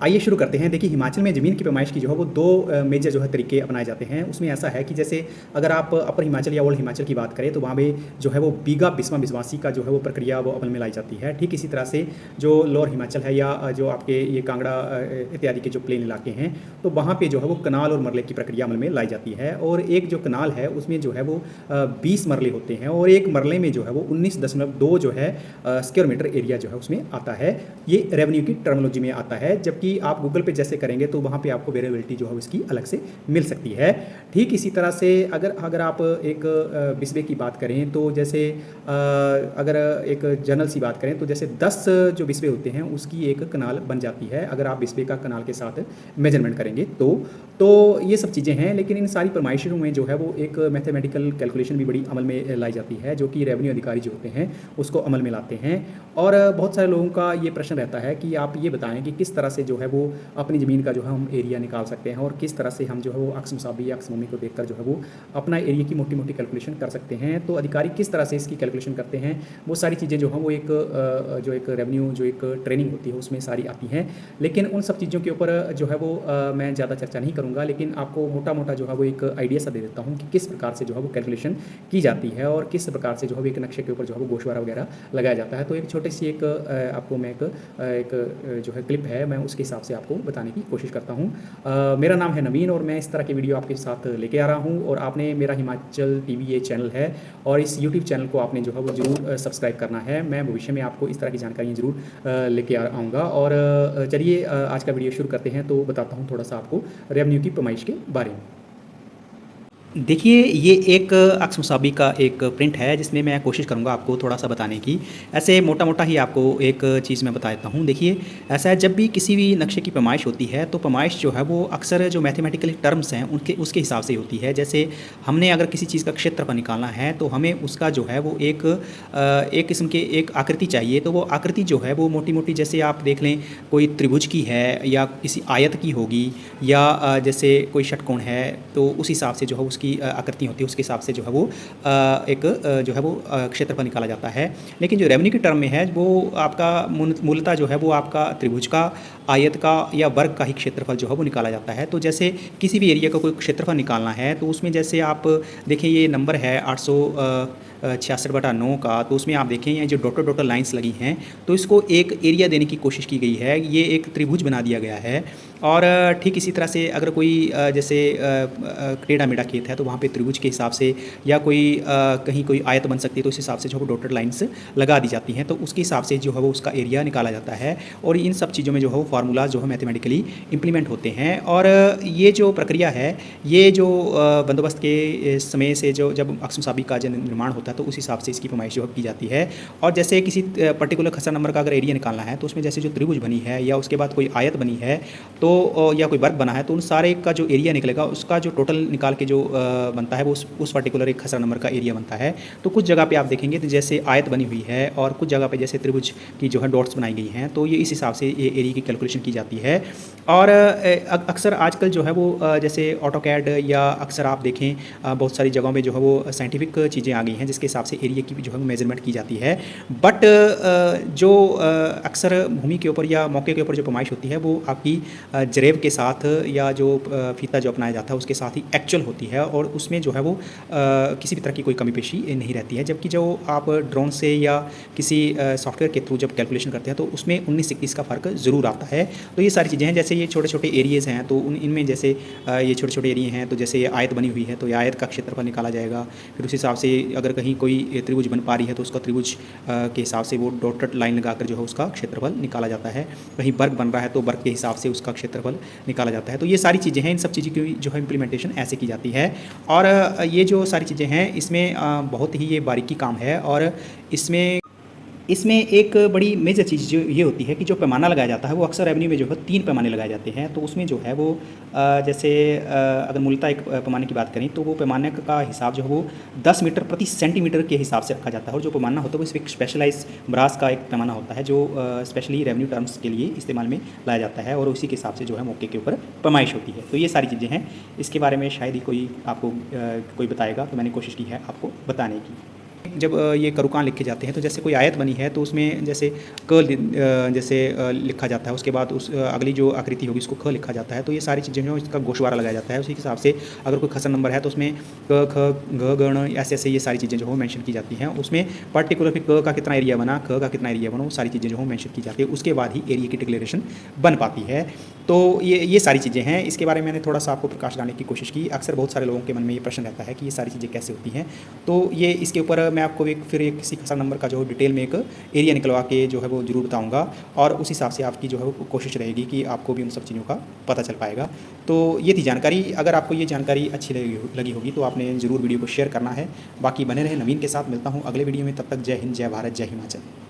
आइए शुरू करते हैं। देखिए, हिमाचल में ज़मीन की पैमाइश की जो है वो 2 मेजर जो है तरीके अपनाए जाते हैं। उसमें ऐसा है कि जैसे अगर आप अपर हिमाचल या ओल्ड हिमाचल की बात करें तो वहाँ पे जो है वो बीघा बिस्वा बिस्वासी का जो है वो प्रक्रिया वो अमल में लाई जाती है। ठीक इसी तरह से जो लोअर हिमाचल है या जो आपके ये कांगड़ा इत्यादि के जो प्लेन इलाके हैं, तो वहाँ पे जो है वो कनाल और मरले की प्रक्रिया अमल में लाई जाती है। और एक जो कनाल है उसमें जो है वो 20 मरले होते हैं और एक मरले में जो है वो 19.2 जो है स्क्वायर मीटर एरिया जो है उसमें आता है। ये रेवेन्यू की टर्मिनोलॉजी में आता है, जबकि आप गूगल पे जैसे करेंगे तो वहाँ पे आपको वेरिएबिलिटी जो है उसकी अलग से मिल सकती है। ठीक इसी तरह से अगर आप एक बिस्बे की बात करें तो जैसे अगर एक जनरल सी बात करें तो जैसे 10 जो बिस्बे होते हैं उसकी एक कनाल बन जाती है अगर आप बिस्बे का कनाल के साथ मेजरमेंट करेंगे तो ये सब चीज़ें हैं। लेकिन इन सारी फरमाइशों में जो है वो एक मैथमेटिकल कैलकुलेशन भी बड़ी अमल में लाई जाती है, जो कि रेवेन्यू अधिकारी जो होते हैं उसको अमल में लाते हैं। और बहुत सारे लोगों का ये प्रश्न रहता है कि आप ये बताएं कि किस तरह से जो है वो अपनी ज़मीन का जो है हम एरिया निकाल सकते हैं और किस तरह से हम जो है वो अक्स मुसाबी या अक्स मुमी को देखकर जो है वो अपना एरिया की मोटी मोटी कैलकुलेशन कर सकते हैं। तो अधिकारी किस तरह से इसकी कैलकुलेशन करते हैं, वो सारी चीज़ें जो हैं वो एक रेवेन्यू जो एक ट्रेनिंग होती है उसमें सारी आती हैं। लेकिन उन सब चीज़ों के ऊपर जो है वो मैं ज़्यादा चर्चा नहीं करूँगा, लेकिन आपको मोटा मोटा जो है वो एक आइडिया सा दे देता हूँ कि किस प्रकार से जो है वो कैलकुलेशन की जाती है और किस प्रकार से जो है वो एक नक्शे के ऊपर जो है वो गोशवारा वगैरह लगाया जाता है। तो एक छोटी सी आपको मैं एक जो है क्लिप है, मैं उसके हिसाब से आपको बताने की कोशिश करता हूँ। मेरा नाम है नवीन और मैं इस तरह की वीडियो आपके साथ लेके आ रहा हूँ और आपने मेरा हिमाचल टीवी ये चैनल है और इस यूट्यूब चैनल को आपने जो है वो ज़रूर सब्सक्राइब करना है। मैं भविष्य में आपको इस तरह की जानकारियाँ ज़रूर लेके आऊँगा। और चलिए आज का वीडियो शुरू करते हैं। तो बताता हूँ थोड़ा सा आपको रेवेन्यू की पैमाइश के बारे में। देखिए, ये एक अक्स मुसाबी का एक प्रिंट है जिसमें मैं कोशिश करूँगा आपको थोड़ा सा बताने की। ऐसे मोटा मोटा ही आपको एक चीज़ मैं बता देता हूँ। देखिए, ऐसा है जब भी किसी भी नक्शे की पैमाइश होती है तो पैमाइश जो है वो अक्सर जो मैथमेटिकल टर्म्स हैं उसके हिसाब से होती है। जैसे हमने अगर किसी चीज़ का क्षेत्रफल निकालना है तो हमें उसका जो है वो एक किस्म की एक आकृति चाहिए। तो वो आकृति जो है वो मोटी मोटी जैसे आप देख लें कोई त्रिभुज की है या किसी आयत की होगी या जैसे कोई षटकोण है, तो उस हिसाब से जो है उसकी आकृति होती है, उसके हिसाब से जो है वो एक जो है वो क्षेत्रफल निकाला जाता है। लेकिन जो रेवेन्यू की टर्म में है वो आपका मूलतः जो है वो आपका त्रिभुज का, आयत का या वर्ग का ही क्षेत्रफल जो है वो निकाला जाता है। तो जैसे किसी भी एरिया का कोई क्षेत्रफल निकालना है तो उसमें जैसे आप देखें ये नंबर है 866/9 का, तो उसमें आप देखें ये जो डॉटर लाइंस लगी हैं तो इसको एक एरिया देने की कोशिश की गई है। ये एक त्रिभुज बना दिया गया है। और ठीक इसी तरह से अगर कोई जैसे टेढ़ा मेढ़ा खेत है तो वहाँ पे त्रिभुज के हिसाब से या कोई कहीं कोई आयत बन सकती है तो उस हिसाब से जो है वो डॉटेड लाइन्स लगा दी जाती हैं, तो उसके हिसाब से जो है वो उसका एरिया निकाला जाता है। और इन सब चीज़ों में जो है वो फार्मूलाज जो है मैथमेटिकली इंप्लीमेंट होते हैं। और ये जो प्रक्रिया है ये जो बंदोबस्त के समय से जो जब अक्स मुसाबी का जो निर्माण होता है तो उस हिसाब से इसकी पैमाइश जो है की जाती है। और जैसे किसी पर्टिकुलर खसरा नंबर का अगर एरिया निकालना है तो उसमें जैसे जो त्रिभुज बनी है या उसके बाद कोई आयत बनी है तो या कोई वर्ग बना है तो उन सारे का जो एरिया निकलेगा उसका जो टोटल निकाल के जो बनता है वो उस पर्टिकुलर एक खसरा नंबर का एरिया बनता है। तो कुछ जगह पे आप देखेंगे तो जैसे आयत बनी हुई है और कुछ जगह पे जैसे त्रिभुज की जो है डॉट्स बनाई गई हैं, तो ये इस हिसाब से ये एरिया की कैलकुलेशन की जाती है। और अक्सर आजकल जो है वो जैसे ऑटोकैड या अक्सर आप देखें बहुत सारी जगहों में जो है वो साइंटिफिक चीज़ें आ गई हैं जिसके हिसाब से एरिया की जो है मेजरमेंट की जाती है। बट जो अक्सर भूमि के ऊपर या मौके के ऊपर जो पैमाइश होती है वो आपकी जरेब के साथ या जो फीता जो अपनाया जाता है उसके साथ ही एक्चुअल होती है और उसमें जो है वो किसी भी तरह की कोई कमी पेशी नहीं रहती है। जबकि जो आप ड्रोन से या किसी सॉफ्टवेयर के थ्रू जब कैलकुलेशन करते हैं तो उसमें 19-21 का फ़र्क ज़रूर आता है। तो ये सारी चीज़ें हैं। जैसे ये छोटे छोटे एरियाज़ हैं तो इनमें जैसे ये छोटे छोटे एरिया हैं तो जैसे ये आयत बनी हुई है तो ये आयत का क्षेत्रफल निकाला जाएगा। फिर उस हिसाब से अगर कहीं कोई त्रिभुज बन पा रही है तो उसका त्रिभुज के हिसाब से वो डॉटेड लाइन लगाकर जो है उसका क्षेत्रफल निकाला जाता है। कहीं वर्ग बन रहा है तो वर्ग के हिसाब से उसका क्षेत्रफल निकाला जाता है। तो ये सारी चीज़ें हैं। इन सब चीज़ों की जो है इम्प्लीमेंटेशन ऐसे की जाती है। और ये जो सारी चीज़ें हैं इसमें बहुत ही ये बारीकी काम है। और इसमें एक बड़ी मेजर चीज़ जो ये होती है कि जो पैमाना लगाया जाता है वो अक्सर रेवेन्यू में जो है 3 पैमाने लगाए जाते हैं। तो उसमें जो है वो जैसे अगर मूलतः एक पैमाने की बात करें तो वो पैमाने का हिसाब जो है वो 10 मीटर प्रति सेंटीमीटर के हिसाब से रखा जाता है। और जो पैमाना होता है वो इसमें एक स्पेशलाइज ब्रास का एक पैमाना होता है जो स्पेशली रेवेन्यू टर्म्स के लिए इस्तेमाल में लाया जाता है और उसी के हिसाब से जो है मौके के ऊपर पैमाइश होती है। तो ये सारी चीज़ें हैं। इसके बारे में शायद ही कोई आपको कोई बताएगा, तो मैंने कोशिश की है आपको बताने की। जब ये करुकान लिखे जाते हैं तो जैसे कोई आयत बनी है तो उसमें जैसे क जैसे लिखा जाता है, उसके बाद उस अगली जो आकृति होगी उसको ख लिखा जाता है। तो ये सारी चीज़ें जो इसका गोशवारा लगाया जाता है, उसी के हिसाब से अगर कोई खसर नंबर है तो उसमें क, ख, घ, गण ऐसे ये सारी चीज़ें जो हो मेंशन की जाती हैं। उसमें पर्टिकुलर फिर क का कितना एरिया बना, ख का कितना एरिया बना, वो सारी चीज़ें जो हो मेंशन की जाती है। उसके बाद ही एरिया की डिक्लेरेशन बन पाती है। तो ये सारी चीज़ें हैं। इसके बारे में मैंने थोड़ा सा आपको प्रकाश डालने की कोशिश की। अक्सर बहुत सारे लोगों के मन में ये प्रश्न रहता है कि ये सारी चीज़ें कैसे होती हैं। तो ये इसके ऊपर मैं आपको एक किसी खसर नंबर का जो डिटेल में एक एरिया निकलवा के जो है वो ज़रूर बताऊँगा, और उस हिसाब से आपकी जो है वो कोशिश रहेगी कि आपको भी उन सब चीज़ों का पता चल पाएगा। तो ये थी जानकारी। अगर आपको ये जानकारी अच्छी लगी होगी तो आपने ज़रूर वीडियो को शेयर करना है। बाकी बने रहे नवीन के साथ। मिलता हूँ अगले वीडियो में, तब तक जय हिंद, जय भारत, जय हिमाचल।